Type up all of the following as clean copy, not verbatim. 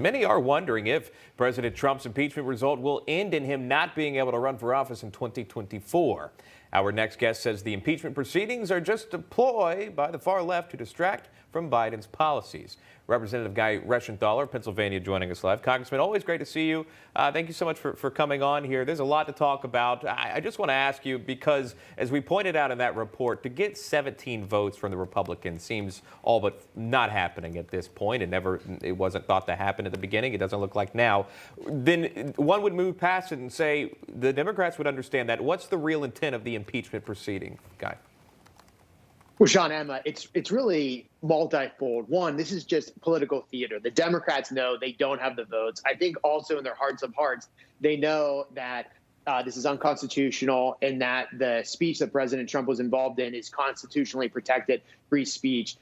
Many are wondering if President Trump's impeachment result will end in him not being able to run for office in 2024. Our next guest says the impeachment proceedings are just a ploy by the far left to distract from Biden's policies. Representative Guy Reschenthaler, Pennsylvania, joining us live. Congressman, always great to see you. Thank you so much for coming on here. There's a lot to talk about. I just want to ask you, because as we pointed out in that report, to get 17 votes from the Republicans seems all but not happening at this point. It wasn't thought to happen at the beginning. It doesn't look like now. Then one would move past it and say the Democrats would understand that. What's the real intent of the impeachment proceeding, Guy? Well, Sean, Emma, it's really multifold. One, this is just political theater. The Democrats know they don't have the votes. I think also in their hearts of hearts, they know that this is unconstitutional and that the speech that President Trump was involved in is constitutionally protected free speech,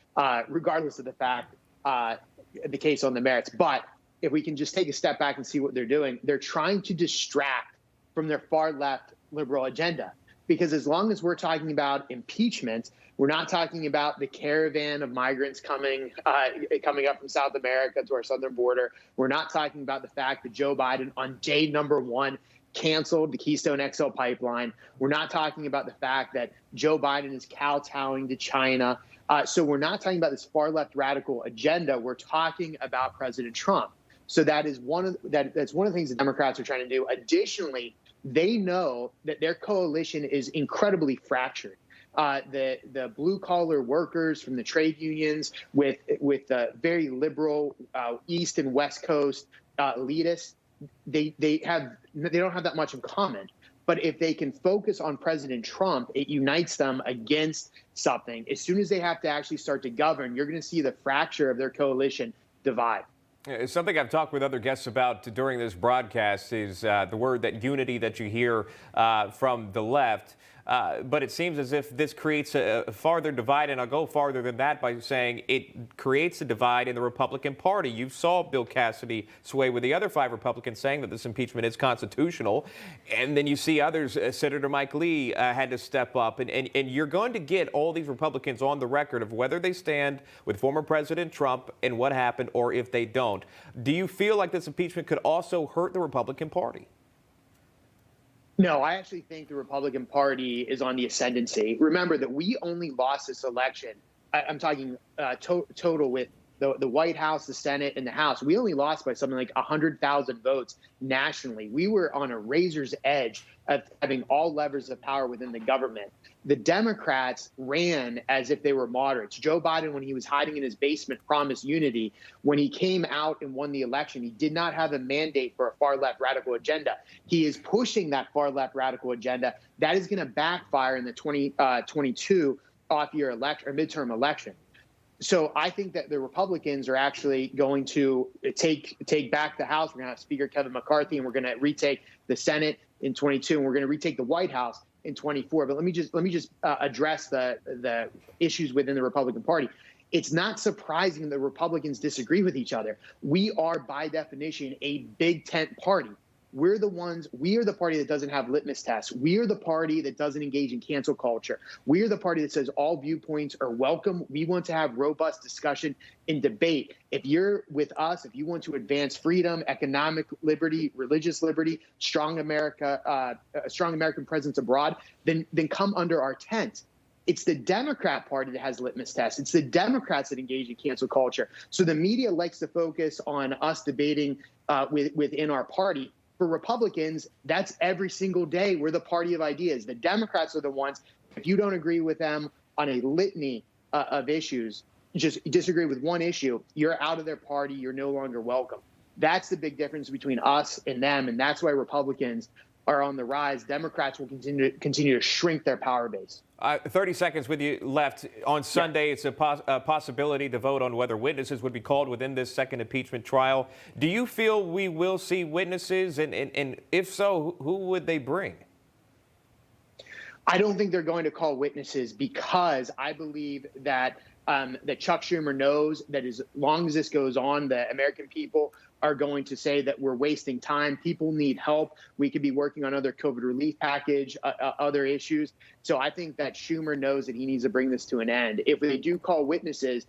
regardless of the fact, the case on the merits. But if we can just take a step back and see what they're doing, they're trying to distract from their far left liberal agenda. Because as long as we're talking about impeachment, we're not talking about the caravan of migrants coming up from South America to our southern border. We're not talking about the fact that Joe Biden on day number one canceled the Keystone XL pipeline. We're not talking about the fact that Joe Biden is kowtowing to China. So we're not talking about this far left radical agenda. We're talking about President Trump. So that's one of the things the Democrats are trying to do. Additionally, they know that their coalition is incredibly fractured. The blue collar workers from the trade unions with the very liberal East and West Coast elitists, they don't have that much in common. But if they can focus on President Trump, it unites them against something. As soon as they have to actually start to govern, you're going to see the fracture of their coalition divide. Something I've talked with other guests about during this broadcast is the word that unity that you hear from the left. But it seems as if this creates a farther divide, and I'll go farther than that by saying it creates a divide in the Republican Party. You saw Bill Cassidy sway with the other 5 Republicans saying that this impeachment is constitutional, and then you see others, Senator Mike Lee had to step up, and you're going to get all these Republicans on the record of whether they stand with former President Trump and what happened, or if they don't. Do you feel like this impeachment could also hurt the Republican Party? No, I actually think the Republican Party is on the ascendancy. Remember that we only lost this election. I'm talking total with the White House, the Senate, and the House. We only lost by something like 100,000 votes nationally. We were on a razor's edge of having all levers of power within the government. The Democrats ran as if they were moderates. Joe Biden, when he was hiding in his basement, promised unity. When he came out and won the election, he did not have a mandate for a far left radical agenda. He is pushing that far left radical agenda. That is going to backfire in the 2022 off-year election or midterm election. So I think that the Republicans are actually going to take back the House. We're going to have Speaker Kevin McCarthy, and we're going to retake the Senate in 22, and we're going to retake the White House in 24. But let me just address the issues within the Republican Party. It's not surprising that Republicans disagree with each other. We are, by definition, a big tent party. We are the party that doesn't have litmus tests. We are the party that doesn't engage in cancel culture. We are the party that says all viewpoints are welcome. We want to have robust discussion and debate. If you're with us, if you want to advance freedom, economic liberty, religious liberty, strong American presence abroad, then come under our tent. It's the Democrat Party that has litmus tests. It's the Democrats that engage in cancel culture. So the media likes to focus on us debating within our party. For Republicans, that's every single day. We're the party of ideas. The Democrats are the ones, if you don't agree with them on a litany of issues, just disagree with one issue, you're out of their party. You're no longer welcome. That's the big difference between us and them, and that's why Republicans are on the rise. Democrats will continue to shrink their power base. 30 seconds with you left. On Sunday, it's a possibility to vote on whether witnesses would be called within this second impeachment trial. Do you feel we will see witnesses? And if so, who would they bring? I don't think they're going to call witnesses because I believe that Chuck Schumer knows that as long as this goes on, the American people are going to say that we're wasting time. People need help. We could be working on other COVID relief package, other issues. So I think that Schumer knows that he needs to bring this to an end. If they do call witnesses,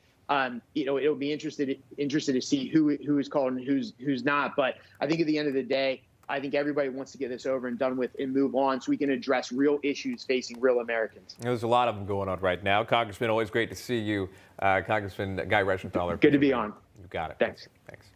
It'll be interested to see who is called and who's not. But I think at the end of the day, I think everybody wants to get this over and done with and move on so we can address real issues facing real Americans. There's a lot of them going on right now. Congressman, always great to see you. Congressman Guy Reschenthaler. Good to be on. You got it. Thanks. Thanks.